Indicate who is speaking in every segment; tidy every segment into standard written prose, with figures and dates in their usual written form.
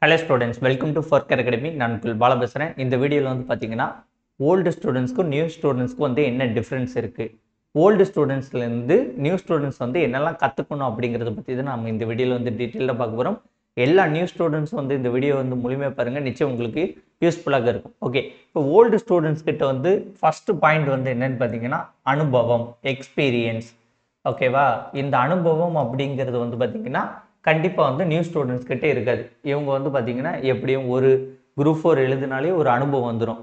Speaker 1: Hello students, welcome to Forker Academy. நான் உங்கள் பாலா பேசுகிறேன். இந்த வீடியோவில் வந்து பார்த்தீங்கன்னா ஓல்டு ஸ்டூடெண்ட்ஸ்க்கும் நியூ ஸ்டூடெண்ட்ஸ்க்கும் வந்து என்ன டிஃப்ரென்ஸ் இருக்குது, ஓல்டு ஸ்டூடெண்ட்ஸ்லேருந்து நியூ ஸ்டூடெண்ட்ஸ் வந்து என்னெல்லாம் கற்றுக்கணும் அப்படிங்கிறத பற்றி தான் நம்ம இந்த வீடியோவில் வந்து டீட்டெயிலாக பார்க்க போகிறோம். எல்லா நியூ ஸ்டூடெண்ட்ஸும் வந்து இந்த வீடியோ வந்து முழுமையாக பாருங்கள், நிச்சயம் உங்களுக்கு யூஸ்ஃபுல்லாக இருக்கும். ஓகே, இப்போ ஓல்டு ஸ்டூடெண்ட்ஸ் கிட்ட வந்து ஃபஸ்ட்டு பாயிண்ட் வந்து என்னென்னு பார்த்தீங்கன்னா அனுபவம், எக்ஸ்பீரியன்ஸ். ஓகேவா, இந்த அனுபவம் அப்படிங்கிறது வந்து பார்த்தீங்கன்னா கண்டிப்பாக வந்து நியூ ஸ்டூடெண்ட்ஸ் கிட்டே இருக்காது. இவங்க வந்து பார்த்தீங்கன்னா எப்படியும் ஒரு குரூப் 4 எழுதினாலே ஒரு அனுபவம் வந்துடும்.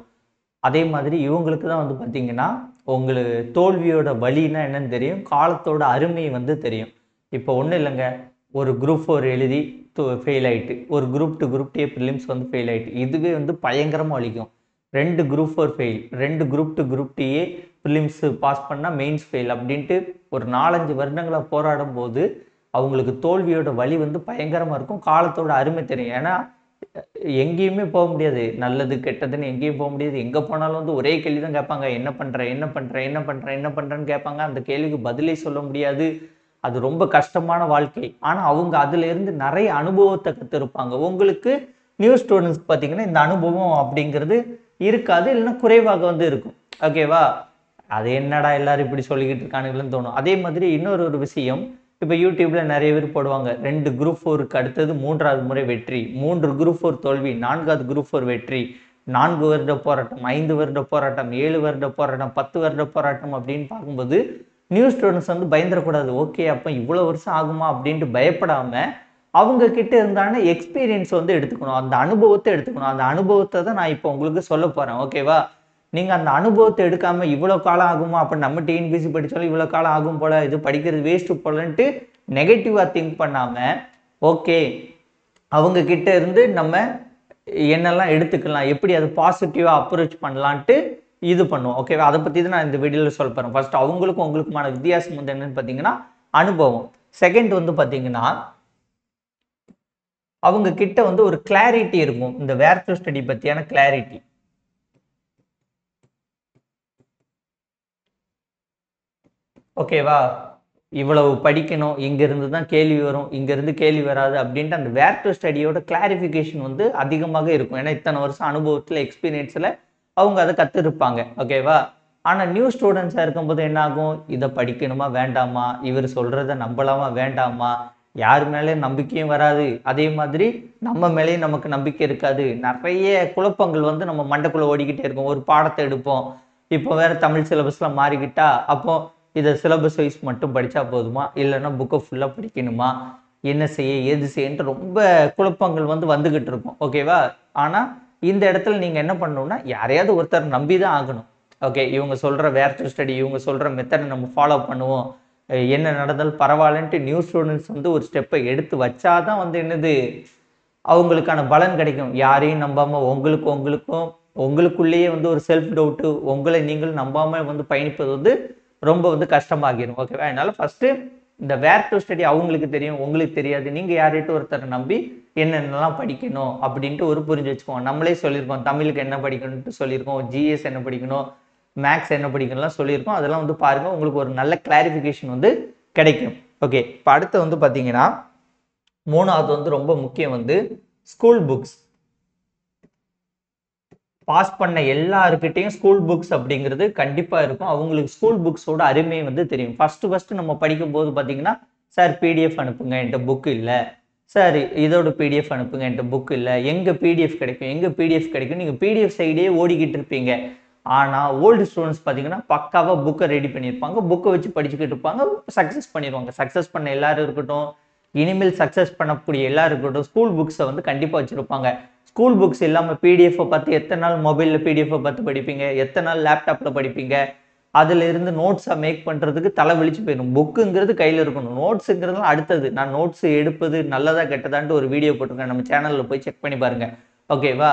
Speaker 1: அதே மாதிரி இவங்களுக்கு தான் வந்து பார்த்தீங்கன்னா உங்களுக்கு தோல்வியோட வலின்னா என்னன்னு தெரியும், காலத்தோட அருமை வந்து தெரியும். இப்போ ஒன்றும் இல்லைங்க, ஒரு குரூப் 4 எழுதி ஃபெயில் ஆகிட்டு, ஒரு குரூப் 2 குரூப் டே ப்ரிலிம்ஸ் வந்து ஃபெயில் ஆகிட்டு, இதுவே வந்து பயங்கரமாக வலிக்கும். 2 குரூப் 4 ஃபெயில், 2 குரூப் 2 குரூப் டிஏ ப்ரிலிம்ஸ் பாஸ் பண்ணால் மெயின்ஸ் ஃபெயில் அப்படின்ட்டு ஒரு 4-5 வருடங்களாக போராடும் போது அவங்களுக்கு தோல்வியோட வலி வந்து பயங்கரமாக இருக்கும். காலத்தோட அருமை தெரியும். ஏன்னா எங்கேயுமே போக முடியாது, நல்லது கெட்டதுன்னு எங்கேயும் போக முடியாது. எங்கே போனாலும் வந்து ஒரே கேள்வி தான் கேட்பாங்க, என்ன பண்ணுற என்ன பண்ணுற என்ன பண்ணுற என்ன பண்ணுறேன்னு கேட்பாங்க. அந்த கேள்விக்கு பதிலே சொல்ல முடியாது. அது ரொம்ப கஷ்டமான வாழ்க்கை. ஆனால் அவங்க அதுலேருந்து நிறைய அனுபவத்தை கற்றுருப்பாங்க. உங்களுக்கு நியூ ஸ்டூடெண்ட்ஸ்க்கு பார்த்தீங்கன்னா இந்த அனுபவம் அப்படிங்கிறது இருக்காது, இல்லைன்னா குறைவாக வந்து இருக்கும். ஓகேவா, அது என்னடா எல்லாரும் இப்படி சொல்லிக்கிட்டு இருக்கானுங்கன்னு தோணும். அதே மாதிரி இன்னொரு விஷயம், இப்போ யூடியூப்ல நிறைய பேர் போடுவாங்க 2 குரூப் 4க்கு அடுத்தது 3வது முறை வெற்றி, 3 குரூப் 4 தோல்வி, 4வது குரூப் 4 வெற்றி, 4 வருட போராட்டம், 5 வருட போராட்டம், 7 வருட போராட்டம், 10 வருட போராட்டம் அப்படின்னு பார்க்கும்போது நியூ ஸ்டூடெண்ட்ஸ் வந்து பயந்துடக்கூடாது. ஓகே, அப்போ இவ்வளோ வருஷம் ஆகுமா அப்படின்ட்டு பயப்படாம அவங்க கிட்ட இருந்தான எக்ஸ்பீரியன்ஸ் வந்து எடுத்துக்கணும், அந்த அனுபவத்தை எடுத்துக்கணும். அந்த அனுபவத்தை தான் நான் இப்போ உங்களுக்கு சொல்ல போறேன். ஓகேவா, நீங்க அந்த அனுபவத்தை எடுக்காம இவ்வளவு காலம் ஆகுமா, அப்ப நம்ம டிஎன்பிசி படிச்சாலும் இவ்வளவு காலம் ஆகும் போல, இது படிக்கிறது வேஸ்ட் போலன்ட்டு நெகட்டிவா திங்க் பண்ணாம, ஓகே அவங்க கிட்ட இருந்து நம்ம என்னெல்லாம் எடுத்துக்கலாம், எப்படி அது பாசிட்டிவா அப்ரோச் பண்ணலான்ட்டு இது பண்ணுவோம். ஓகேவா, அதை பத்தி தான் நான் இந்த வீடியோல சொல்ல போறேன். ஃபர்ஸ்ட் அவங்களுக்கும் உங்களுக்குமான வித்தியாசம் வந்து என்னன்னு பாத்தீங்கன்னா அனுபவம். செகண்ட் வந்து பாத்தீங்கன்னா அவங்க கிட்ட வந்து ஒரு கிளாரிட்டி இருக்கும், இந்த வேர் டு ஸ்டடி பத்தியான கிளாரிட்டி. ஓகேவா, இவ்வளவு படிக்கணும், இங்கிருந்து தான் கேள்வி வரும், இங்கிருந்து கேள்வி வராது அப்படின்ட்டு அந்த வேர் டு ஸ்டடியோட கிளாரிஃபிகேஷன் வந்து அதிகமாக இருக்கும். ஏன்னா இத்தனை வருஷம் அனுபவத்தில் எக்ஸ்பீரியன்ஸில் அவங்க அதை கற்றுருப்பாங்க. ஓகேவா, ஆனால் நியூ ஸ்டூடெண்ட்ஸாக இருக்கும்போது என்ன ஆகும், இதை படிக்கணுமா வேண்டாமா, இவர் சொல்கிறத நம்பலாமா வேண்டாமா, யார் மேலே நம்பிக்கையும் வராது, அதே மாதிரி நம்ம மேலேயும் நமக்கு நம்பிக்கை இருக்காது. நிறைய குழப்பங்கள் வந்து நம்ம மண்டைக்குள்ளே ஓடிக்கிட்டே இருக்கும். ஒரு பாடத்தை எடுப்போம், இப்போ வேற தமிழ் சிலபஸ்லாம் மாறிக்கிட்டா, அப்போ இதை சிலபஸ் வைஸ் மட்டும் படித்தா போதுமா, இல்லைன்னா புக்கை ஃபுல்லாக படிக்கணுமா, என்ன செய்ய ஏது செய்யன்ட்டு ரொம்ப குழப்பங்கள் வந்து வந்துக்கிட்டு இருக்கும். ஓகேவா, ஆனால் இந்த இடத்துல நீங்கள் என்ன பண்ணணும்னா யாரையாவது ஒருத்தர் நம்பி தான் ஆகணும். ஓகே, இவங்க சொல்கிற வேர் டு ஸ்டடி, இவங்க சொல்கிற மெத்தடை நம்ம ஃபாலோ பண்ணுவோம், என்ன நடந்தாலும் பரவாயில்லன்ட்டு நியூ ஸ்டூடெண்ட்ஸ் வந்து ஒரு ஸ்டெப்பை எடுத்து வச்சாதான் வந்து என்னது அவங்களுக்கான பலன் கிடைக்கும். யாரையும் நம்பாமல் உங்களுக்குள்ளேயே வந்து ஒரு செல்ஃப் டவுட்டு, உங்களை நீங்களும் நம்பாமல் வந்து பயணிப்பது வந்து ரொம்ப வந்து கஷ்டமாகிடும். ஓகேவா, அதனால ஃபர்ஸ்ட் இந்த வேர் டு ஸ்டடி அவங்களுக்கு தெரியும், உங்களுக்கு தெரியாது. நீங்கள் யார்கிட்ட ஒருத்தரை நம்பி என்னென்னலாம் படிக்கணும் அப்படின்ட்டு ஒரு புரிஞ்சு வச்சுக்கோங்க. நம்மளே சொல்லியிருக்கோம், தமிழுக்கு என்ன படிக்கணும்ட்டு சொல்லியிருக்கோம், ஜிஎஸ் என்ன படிக்கணும், மேக்ஸ் என்ன படிக்கணும்லாம் சொல்லியிருக்கோம். அதெல்லாம் வந்து பாருங்க, உங்களுக்கு ஒரு நல்ல கிளாரிஃபிகேஷன் வந்து கிடைக்கும். ஓகே, இப்போ அடுத்து வந்து பார்த்தீங்கன்னா மூணாவது வந்து ரொம்ப முக்கியம் வந்து ஸ்கூல் புக்ஸ். பாஸ் பண்ண எல்லாருக்கிட்டையும் ஸ்கூல் புக்ஸ் அப்படிங்கிறது கண்டிப்பாக இருக்கும். அவங்களுக்கு ஸ்கூல் புக்ஸோட அருமை வந்து தெரியும். ஃபர்ஸ்ட் நம்ம படிக்கும் போது பார்த்தீங்கன்னா, சார் பிடிஎஃப் அனுப்புங்க, என்கிட்ட புக் இல்லை, சார் இதோட பிடிஎஃப் அனுப்புங்க, என்கிட்ட புக் இல்லை, எங்கே பிடிஎஃப் கிடைக்கும், எங்கே பிடிஎஃப் கிடைக்கும், நீங்கள் பிடிஎஃப் சைடே ஓடிக்கிட்டு இருப்பீங்க. ஆனால் ஓல்டு ஸ்டூடெண்ட்ஸ் பார்த்தீங்கன்னா பக்காவாக புக்கை ரெடி பண்ணியிருப்பாங்க, புக்கை வச்சு படிச்சுக்கிட்டு இருப்பாங்க, சக்ஸஸ் பண்ணிடுவாங்க. சக்ஸஸ் பண்ண எல்லாரும் இருக்கட்டும், இனிமேல் சக்ஸஸ் பண்ணக்கூடிய எல்லாரும் இருக்கட்டும், ஸ்கூல் புக்ஸை வந்து கண்டிப்பாக வச்சுருப்பாங்க. ஸ்கூல் புக்ஸ் இல்லாமல் பிடிஎஃப்பை பார்த்து எத்தனை நாள் மொபைலில் பிடிஎஃப்பை பார்த்து படிப்பீங்க, எத்தனை நாள் லேப்டாப்பில் படிப்பீங்க, அதில் இருந்து நோட்ஸை மேக் பண்ணுறதுக்கு தலை விழிச்சு போயிடும். புக்குங்கிறது கையில் இருக்கணும், நோட்ஸுங்கிறதுலாம் அடுத்தது. நான் நோட்ஸ் எடுப்பது நல்லதா கெட்டதான்ட்டு ஒரு வீடியோ போட்டிருக்கேன், நம்ம சேனலில் போய் செக் பண்ணி பாருங்கள். ஓகேவா,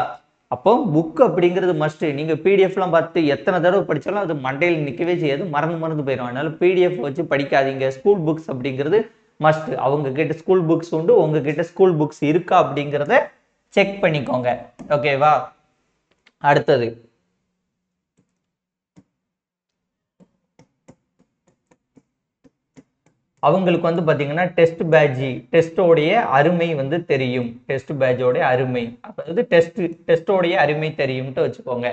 Speaker 1: அப்போ புக் அப்படிங்கிறது மஸ்ட். நீங்கள் பிடிஎஃப்லாம் பார்த்து எத்தனை தடவை படித்தாலும் அது மண்டையில் நிற்கவே செய்யாது, மறந்து போயிடும். அதனால பிடிஎஃப் வச்சு படிக்காதீங்க. ஸ்கூல் புக்ஸ் அப்படிங்கிறது மஸ்ட். அவங்க கிட்ட ஸ்கூல் புக்ஸ் உண்டு, உங்ககிட்ட ஸ்கூல் புக்ஸ் இருக்கா அப்படிங்கிறத செக் பண்ணிக்கோங்க. ஓகேவா, அடுத்தது அவங்களுக்கு வந்து பார்த்தீங்கன்னா டெஸ்ட்டோடைய அருமை வந்து தெரியும். டெஸ்ட் பேட்சோடைய அருமை, அதாவது டெஸ்ட்டோடைய அருமை தெரியும்ட்டு வச்சுக்கோங்க.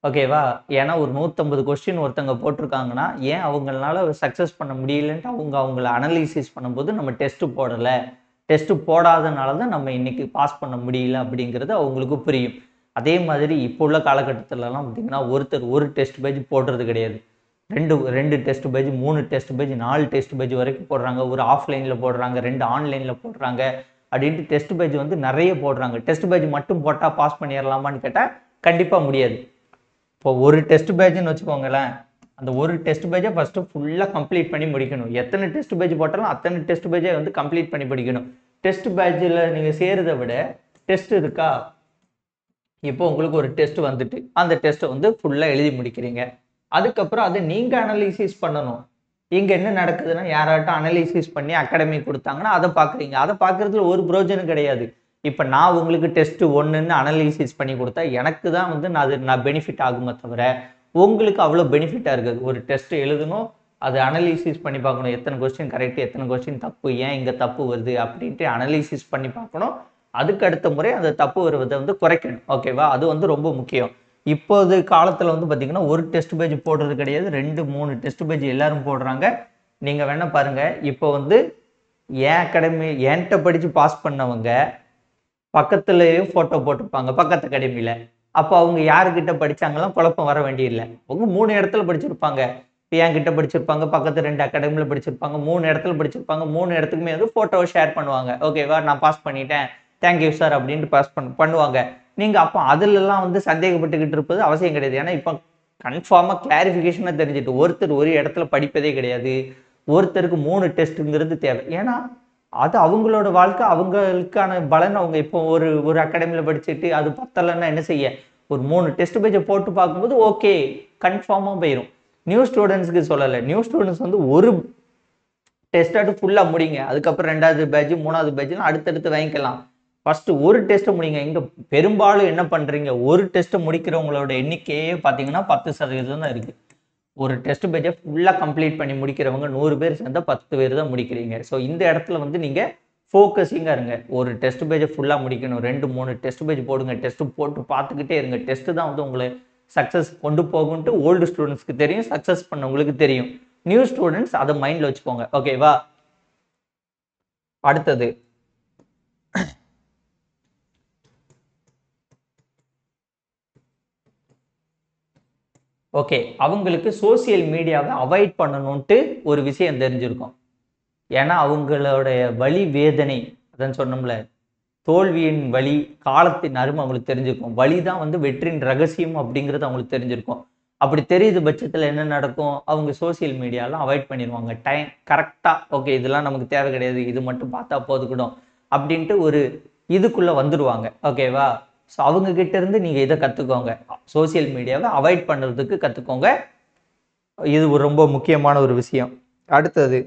Speaker 1: ஓகேவா? ஏன்னா ஒரு 150 கொஸ்டின் ஒருத்தங்க போட்டிருக்காங்கன்னா, ஏன் அவங்களால சக்சஸ் பண்ண முடியலன்ட்டு அவங்கள அனலைசிஸ் பண்ணும்போது நம்ம டெஸ்ட் போடல. டெஸ்ட் போடாதனால தான் நம்ம இன்னைக்கு பாஸ் பண்ண முடியல அப்படிங்கிறது அவங்களுக்கு புரியும். அதே மாதிரி இப்போ உள்ள காலகட்டத்திலலாம் பார்த்தீங்கன்னா, ஒருத்தர் ஒரு டெஸ்ட் பேட்ச் போடுறது கிடையாது. 2 test batch, 3 test batch, 4 test batch வரைக்கும் போடுறாங்க. ஒரு ஆஃப்லைன்ல போடுறாங்க, 2 ஆன்லைன்ல போடுறாங்க. அப்படின்ட்டு டெஸ்ட் பேட்ச் வந்து நிறைய போடுறாங்க. டெஸ்ட் பேட்ச் மட்டும் போட்டா பாஸ் பண்ணிடலாமான்னு கேட்டா, கண்டிப்பா முடியாது. இப்போ ஒரு டெஸ்ட் பேட்ச்னு வச்சுக்கோங்களேன். அந்த ஒரு டெஸ்ட் பேட்சை ஃபர்ஸ்ட் ஃபுல்லா கம்ப்ளீட் பண்ணி முடிக்கணும். எத்தனை டெஸ்ட் பேட்ச் போட்டாலும் அத்தனை டெஸ்ட் பேட்சை வந்து கம்ப்ளீட் பண்ணி படிக்கணும். டெஸ்ட் பேட்சில் நீங்க சேருறதை விட டெஸ்ட் இருக்கா, இப்போ உங்களுக்கு ஒரு டெஸ்ட் வந்துட்டு அந்த டெஸ்ட்டை வந்து ஃபுல்லா எழுதி முடிக்கிறீங்க. அதுக்கப்புறம் அதை நீங்க அனலைசிஸ் பண்ணணும். இங்க என்ன நடக்குதுன்னா, யாராட்டும் அனலைசிஸ் பண்ணி அகாடமி கொடுத்தாங்கன்னா அதை பார்க்குறீங்க. அதை பார்க்கறதுல ஒரு பிரயோஜனம் கிடையாது. இப்போ நான் உங்களுக்கு டெஸ்ட் 1ன்னு அனலைசிஸ் பண்ணி கொடுத்தா எனக்கு தான் வந்து நான் பெனிஃபிட் ஆகுமே தவிர உங்களுக்கு அவ்வளோ பெனிஃபிட்டாக இருக்காது. ஒரு டெஸ்ட் எழுதணும், அதை அனலைசிஸ் பண்ணி பார்க்கணும். எத்தனை கொஸ்டின் கரெக்ட், எத்தனை கொஸ்டின் தப்பு, ஏன் இங்கே தப்பு வருது அப்படின்ட்டு அனலைசிஸ் பண்ணி பார்க்கணும். அதுக்கு அடுத்த முறை அந்த தப்பு வருவதை வந்து குறைக்கணும். ஓகேவா? அது வந்து ரொம்ப முக்கியம். இப்போது காலத்தில் வந்து பார்த்தீங்கன்னா ஒரு டெஸ்ட் பேஜ் போடுறது கிடையாது, 2 3 டெஸ்ட் பேஜ் எல்லாரும் போடுறாங்க. நீங்கள் வேணா பாருங்க, இப்போ வந்து என்கிட்ட படித்து பாஸ் பண்ணவங்க பக்கத்துலேயும் ஃபோட்டோ போட்டிருப்பாங்க பக்கத்து அகாடமியில். அப்போ அவங்க யாருக்கிட்ட படிச்சாங்கலாம் குழப்பம் வர வேண்டியதில்லை. அவங்க 3 இடத்துல படிச்சிருப்பாங்க. இப்போ என்கிட்ட படிச்சிருப்பாங்க, பக்கத்து 2 அகாடமியில் படிச்சிருப்பாங்க, 3 இடத்துல படிச்சிருப்பாங்க. 3 இடத்துக்குமே வந்து ஃபோட்டோவை ஷேர் பண்ணுவாங்க. ஓகேவா, நான் பாஸ் பண்ணிட்டேன், தேங்க்யூ சார் அப்படின்ட்டு பாஸ் பண்ணுவாங்க. நீங்கள் அப்போ அதிலெல்லாம் வந்து சந்தேகப்பட்டுக்கிட்டு இருப்பது அவசியம் கிடையாது. ஏன்னா இப்போ கன்ஃபார்மாக கிளாரிஃபிகேஷனாக தெரிஞ்சுட்டு ஒருத்தர் ஒரு இடத்துல படிப்பதே கிடையாது. ஒருத்தருக்கு 3 டெஸ்ட்டுங்கிறது தேவை. ஏன்னா அது அவங்களோட வாழ்க்கை, அவங்களுக்கான பலன். அவங்க இப்போ ஒரு அகாடமியில் படிச்சுட்டு அது பத்தலைன்னா என்ன செய்ய, ஒரு 3 டெஸ்ட் பேஜை போட்டு பார்க்கும்போது ஓகே கன்ஃபார்மாக போயிடும். நியூ ஸ்டூடெண்ட்ஸ்க்கு சொல்லலை. நியூ ஸ்டூடெண்ட்ஸ் வந்து ஒரு டெஸ்ட்டாட்டு ஃபுல்லாக முடிங்க. அதுக்கப்புறம் 2வது பேட்ச் 3வது பேட்ச்லாம் அடுத்தடுத்து வாங்கிக்கலாம். ஃபர்ஸ்ட் ஒரு டெஸ்ட்டை முடிங்க. இங்கே பெரும்பாலும் என்ன பண்ணுறீங்க, ஒரு டெஸ்ட்டை முடிக்கிறவங்களோட எண்ணிக்கையே பார்த்தீங்கன்னா 10% தான் இருக்குது. ஒரு டெஸ்ட் பேஜை ஃபுல்லாக கம்ப்ளீட் பண்ணி முடிக்கிறவங்க 100 பேர் சேர்ந்தால் 10 பேர் தான் முடிக்கிறீங்க. ஸோ இந்த இடத்துல வந்து நீங்கள் ஃபோக்கஸிங்காக இருங்க. ஒரு டெஸ்ட் பேஜை ஃபுல்லாக முடிக்கணும். 2 3 டெஸ்ட் பேஜ் போடுங்க. டெஸ்ட்டு போட்டு பார்த்துக்கிட்டே இருங்க. டெஸ்ட்டு தான் வந்து உங்களை சக்ஸஸ் கொண்டு போகும்ட்டு ஓல்டு ஸ்டூடெண்ட்ஸ்க்கு தெரியும், சக்ஸஸ் பண்ணவங்களுக்கு தெரியும். நியூ ஸ்டூடெண்ட்ஸ் அதை மைண்டில் வச்சுக்கோங்க. ஓகேவா? அடுத்தது ஓகே, அவங்களுக்கு சோசியல் மீடியாவை அவாய்ட் பண்ணணும்ட்டு ஒரு விஷயம் தெரிஞ்சிருக்கும். ஏன்னா அவங்களுடைய வலி வேதனை, அதான் சொன்னோம்ல, தோல்வியின் வலி, காலத்தின் அருமை அவங்களுக்கு தெரிஞ்சிருக்கும். வலி தான் வந்து வெற்றியின் ரகசியம் அப்படிங்கிறது அவங்களுக்கு தெரிஞ்சிருக்கும். அப்படி தெரியுது பட்சத்தில் என்ன நடக்கும், அவங்க சோசியல் மீடியாலாம் அவாய்ட் பண்ணிடுவாங்க. டைம் கரெக்டாக ஓகே இதெல்லாம் நமக்கு தேவை கிடையாது, இது மட்டும் பார்த்தா போதுக்கிடும் அப்படின்ட்டு ஒரு இதுக்குள்ளே வந்துடுவாங்க. ஓகேவா? ஸோ அவங்க கிட்ட இருந்து நீங்கள் இதை கற்றுக்கோங்க. சோசியல் மீடியாவை அவாய்ட் பண்ணுறதுக்கு கற்றுக்கோங்க. இது ஒரு ரொம்ப முக்கியமான ஒரு விஷயம். அடுத்தது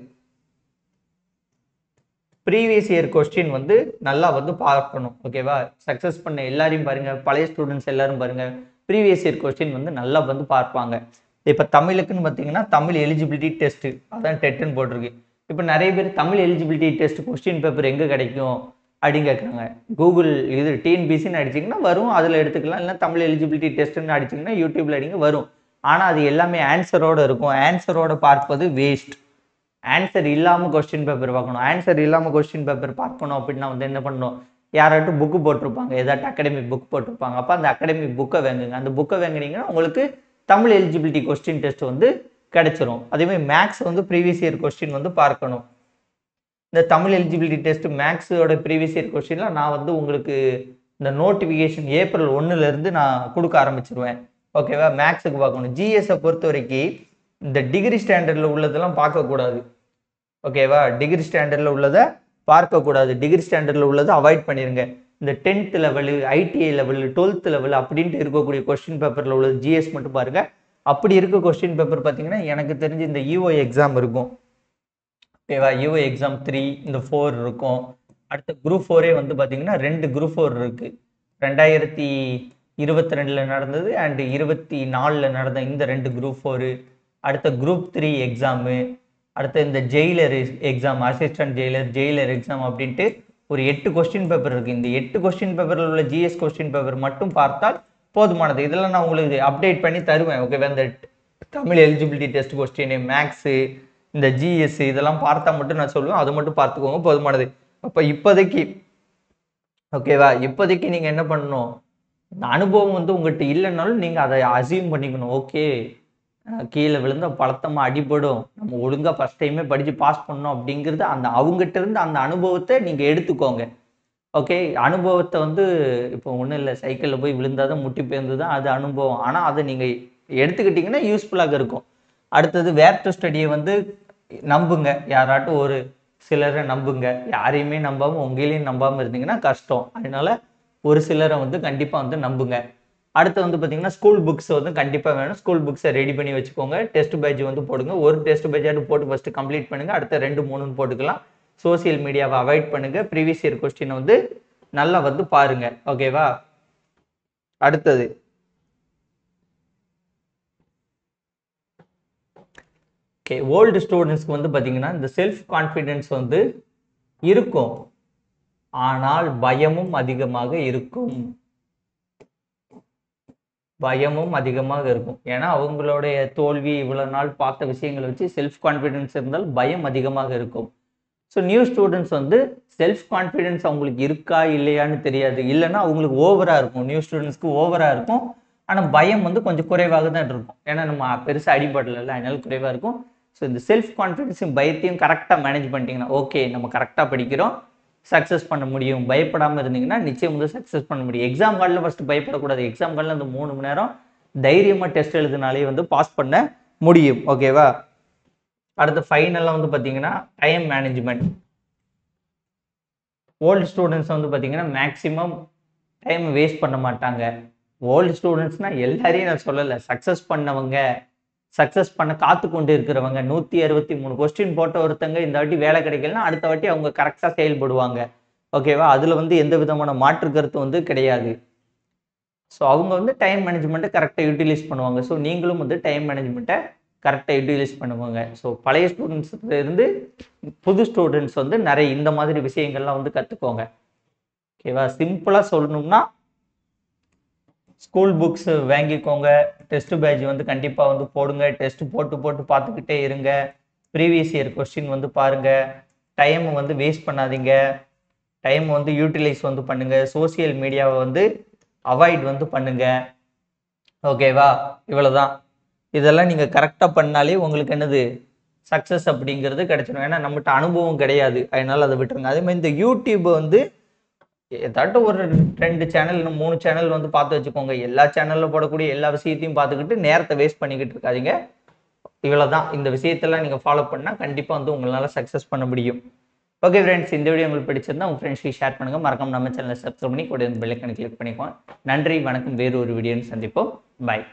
Speaker 1: ப்ரீவியஸ் இயர் கொஸ்டின் வந்து நல்லா வந்து பார்க்கணும். ஓகேவா? சக்ஸஸ் பண்ண எல்லாரையும் பாருங்கள், பழைய ஸ்டூடெண்ட்ஸ் எல்லாரும் பாருங்கள், ப்ரீவியஸ் இயர் கொஸ்டின் வந்து நல்லா வந்து பார்ப்பாங்க. இப்போ தமிழுக்குன்னு பார்த்தீங்கன்னா தமிழ் எலிஜிபிலிட்டி டெஸ்ட்டு, அதான் டெட்டுன்னு போட்டிருக்கு. இப்போ நிறைய பேர் Tamil eligibility test question paper எங்கே கிடைக்கும் அப்படின்னு கேட்குறாங்க. கூகுள் இது டிஎன்பிசின்னு அடிச்சிங்கன்னா வரும், அதில் எடுத்துக்கலாம். இல்லைன்னா தமிழ் எலிஜிபிலிட்டி டெஸ்ட்டுன்னு அடிச்சிங்கன்னா யூடியூப்பில் அடிங்க வரும். ஆனால் அது எல்லாமே ஆன்சரோடு இருக்கும். ஆன்சரோடு பார்ப்பது வேஸ்ட். ஆன்சர் இல்லாமல் கொஸ்டின் பேப்பர் பார்க்கணும். ஆன்சர் இல்லாமல் கொஸ்டின் பேப்பர் பார்க்கணும் அப்படின்னா வந்து என்ன பண்ணணும், யாராட்டும் புக்கு போட்டிருப்பாங்க, ஏதாட்டும் அகாடமிக் புக் போட்டிருப்பாங்க. அப்போ அந்த அகாடமிக் புக்கை வாங்குங்க. அந்த புக்கை வாங்கினீங்கன்னா உங்களுக்கு தமிழ் எலிஜிபிலிட்டி கொஸ்டின் டெஸ்ட் வந்து கிடைச்சிரும். அதேமாதிரி மேக்ஸ் வந்து ப்ரீவியஸ் இயர் கொஸ்டின் வந்து பார்க்கணும். இந்த தமிழ் எலிஜிபிலிட்டி டெஸ்ட் மேக்ஸோட ப்ரீவியஸ் இயர் கொஸ்டின்லாம் நான் வந்து உங்களுக்கு இந்த நோட்டிஃபிகேஷன் ஏப்ரல் 1லேருந்து நான் கொடுக்க ஆரம்பிச்சிருவேன். ஓகேவா? மேக்ஸுக்கு பார்க்கணும். ஜிஎஸை பொறுத்த வரைக்கும் இந்த டிகிரி ஸ்டாண்டர்டில் உள்ளதெல்லாம் பார்க்கக்கூடாது. ஓகேவா? டிகிரி ஸ்டாண்டர்டில் உள்ளதை பார்க்கக்கூடாது. டிகிரி ஸ்டாண்டர்டில் உள்ளதை அவாய்ட் பண்ணிடுங்க. இந்த 10th level, ITI level, 12th level அப்படின்ட்டு இருக்கக்கூடிய கொஸ்டின் பேப்பரில் உள்ளது ஜிஎஸ் மட்டும் பாருங்க. அப்படி இருக்க கொஸ்டின் பேப்பர் பார்த்தீங்கன்னா எனக்கு தெரிஞ்சு இந்த யூஓ எக்ஸாம் இருக்கும். ஓகேவா? யூஓ எக்ஸாம் 3 இந்த 4 இருக்கும். அடுத்த குரூப் 4 வந்து பார்த்தீங்கன்னா 2 குரூப் 4 இருக்கு. 2022 நடந்தது அண்ட் 24 நடந்த இந்த 2 குரூப் 4. அடுத்த குரூப் 3 எக்ஸாமு, அடுத்து இந்த Jailer exam, assistant Jailer exam அப்படின்ட்டு ஒரு 8 கொஸ்டின் பேப்பர் இருக்குது. இந்த 8 கொஸ்டின் பேப்பரில் உள்ள ஜிஎஸ் கொஸ்டின் பேப்பர் மட்டும் பார்த்தால் போதுமானது. இதெல்லாம் நான் உங்களுக்கு அப்டேட் பண்ணி தருவேன். ஓகேவா? இந்த Tamil eligibility test question, maths, இந்த ஜிஎஸ் இதெல்லாம் பார்த்தா மட்டும் நான் சொல்லுவேன். அது மட்டும் பார்த்துக்கோங்க, போதுமானது. அப்போ இப்போதைக்கு ஓகேவா, இப்போதைக்கு நீங்கள் என்ன பண்ணணும், இந்த அனுபவம் வந்து உங்கள்கிட்ட இல்லைன்னாலும் நீங்கள் அதை அசியூம் பண்ணிக்கணும். ஓகே, கீழே விழுந்த பழத்தமாக அடிபடும், நம்ம ஒழுங்காக ஃபஸ்ட் டைமே படித்து பாஸ் பண்ணோம் அப்படிங்கிறது அந்த அவங்ககிட்ட இருந்து அந்த அனுபவத்தை நீங்கள் எடுத்துக்கோங்க. ஓகே, அனுபவத்தை வந்து இப்போ ஒன்றும் இல்லை, சைக்கிளில் போய் விழுந்தாதான் முட்டி பேர்ந்து தான் அது அனுபவம். ஆனால் அதை நீங்கள் எடுத்துக்கிட்டிங்கன்னா யூஸ்ஃபுல்லாக இருக்கும். அடுத்தது வேர் டு ஸ்டடியை வந்து நம்புங்க. யாராட்டும் ஒரு சிலரை நம்புங்க. யாரையுமே நம்பாமல் உங்களையும் நம்பாமல் இருந்தீங்கன்னா கஷ்டம். அதனால ஒரு சிலரை வந்து கண்டிப்பாக வந்து நம்புங்க. அடுத்து வந்து பார்த்தீங்கன்னா ஸ்கூல் புக்ஸ் வந்து கண்டிப்பாக வேணும். ஸ்கூல் புக்ஸை ரெடி பண்ணி வச்சுக்கோங்க. டெஸ்ட் பேட்ச் வந்து போடுங்க. ஒரு டெஸ்ட் பேட்சாட்டு போட்டு ஃபஸ்ட்டு கம்ப்ளீட் பண்ணுங்கள். அடுத்த 2 3 போட்டுக்கலாம். சோசியல் மீடியாவை அவாய்ட் பண்ணுங்கள். ப்ரீவியஸ் இயர் கொஸ்டினை வந்து நல்லா வந்து பாருங்க. ஓகேவா? அடுத்தது ஓகே, ஓல்டு ஸ்டூடெண்ட்ஸ்க்கு வந்து பார்த்தீங்கன்னா இந்த செல்ஃப் கான்ஃபிடென்ஸ் வந்து இருக்கும், ஆனால் பயமும் அதிகமாக இருக்கும். ஏன்னா அவங்களுடைய தோல்வி இவ்வளோ நாள் பார்த்த விஷயங்களை வச்சு செல்ஃப் கான்ஃபிடென்ஸ் இருந்தால் பயம் அதிகமாக இருக்கும். ஸோ நியூ ஸ்டூடெண்ட்ஸ் வந்து செல்ஃப் கான்ஃபிடென்ஸ் அவங்களுக்கு இருக்கா இல்லையான்னு தெரியாது. இல்லைன்னா அவங்களுக்கு ஓவராக இருக்கும். நியூ ஸ்டூடெண்ட்ஸ்க்கு ஓவராக இருக்கும், ஆனால் பயம் வந்து கொஞ்சம் குறைவாக தான் இருக்கும். ஏன்னா நம்ம பெருசாக அடிபடல, அதனால குறைவாக இருக்கும். ஸோ இந்த செல்ஃப் கான்ஃபிடென்ஸையும் பயத்தையும் கரெக்டாக மேனேஜ் பண்ணிட்டீங்கன்னா ஓகே, நம்ம கரெக்டாக படிக்கிறோம், சக்ஸஸ் பண்ண முடியும். பயப்படாமல் இருந்தீங்கன்னா நிச்சயம் வந்து சக்ஸஸ் பண்ண முடியும். எக்ஸாம் ஹாலில் ஃபஸ்ட்டு பயப்படக்கூடாது. எக்ஸாம் ஹாலில் அந்த 3 மணி நேரம் தைரியமாக டெஸ்ட் எழுதுனாலே வந்து பாஸ் பண்ண முடியும். ஓகேவா? அடுத்து ஃபைனலாக வந்து பார்த்தீங்கன்னா டைம் மேனேஜ்மெண்ட். ஓல்டு ஸ்டூடெண்ட்ஸ் வந்து பார்த்தீங்கன்னா மேக்ஸிமம் டைம் வேஸ்ட் பண்ண மாட்டாங்க. ஓல்டு ஸ்டூடெண்ட்ஸ்னால் எல்லாரையும் நான் சொல்லலை, சக்ஸஸ் பண்ணவங்க, சக்ஸஸ் பண்ண காத்து கொண்டு இருக்கிறவங்க. 163 கொஸ்டின் போட்ட ஒருத்தங்க இந்த வாட்டி வேலை கிடைக்கலன்னா அடுத்த வாட்டி அவங்க கரெக்டாக செயல்படுவாங்க. ஓகேவா? அதில் வந்து எந்த விதமான மாற்று கருத்து வந்து கிடையாது. ஸோ அவங்க வந்து டைம் மேனேஜ்மெண்ட்டை கரெக்டாக யூட்டிலைஸ் பண்ணுவாங்க. ஸோ நீங்களும் வந்து டைம் மேனேஜ்மெண்ட்டை கரெக்டாக யூட்டிலைஸ் பண்ணுவாங்க. ஸோ பழைய ஸ்டூடெண்ட்ஸ்லேருந்து புது ஸ்டூடெண்ட்ஸ் வந்து நிறைய இந்த மாதிரி விஷயங்கள்லாம் வந்து கற்றுக்கோங்க. ஓகேவா? சிம்பிளாக சொல்லணும்னா ஸ்கூல் புக்ஸ் வாங்கிக்கோங்க. டெஸ்ட் பேட்ச் வந்து கண்டிப்பாக வந்து போடுங்க. டெஸ்ட் போட்டு பார்த்துக்கிட்டே இருங்க. ப்ரீவியஸ் இயர் கொஸ்டின் வந்து பாருங்கள். டைம் வந்து வேஸ்ட் பண்ணாதீங்க. டைம் வந்து யூட்டிலைஸ் வந்து பண்ணுங்கள். சோசியல் மீடியாவை வந்து அவாய்ட் வந்து பண்ணுங்கள். ஓகேவா? இவ்வளோதான். இதெல்லாம் நீங்கள் கரெக்டாக பண்ணாலே உங்களுக்கு என்னது சக்ஸஸ் அப்படிங்கிறது கிடைச்சிடும். ஏன்னா நம்மகிட்ட அனுபவம் கிடையாது, அதனால் அதை விட்டுருங்க. அதே மாதிரி இந்த யூடியூப் வந்து ஏதாட்டும் ஒரு 2 சேனல் 3 சேனல் வந்து பார்த்து வச்சுக்கோங்க. எல்லா சேனலில் போடக்கூடிய எல்லா விஷயத்தையும் பார்த்துக்கிட்டு நேரத்தை வேஸ்ட் பண்ணிக்கிட்டு இருக்காதீங்க. இவ்வளோதான். இந்த விஷயத்தெல்லாம் நீங்கள் ஃபாலோ பண்ணால் கண்டிப்பாக வந்து உங்களால் சக்ஸஸ் பண்ண முடியும். ஓகே ஃப்ரெண்ட்ஸ், இந்த வீடியோ உங்களுக்கு பிடிச்சிருந்தா உங்கள் ஃப்ரெண்ட்ஸ்க்கு ஷேர் பண்ணுங்கள். மறக்காம நம்ம சேனலை சப்ஸ்கிரைப் பண்ணி கூட பெல் ஐகானை கிளிக் பண்ணிக்கோங்க. நன்றி, வணக்கம். வேறு ஒரு வீடியோன்னு சந்திப்போம். பாய்.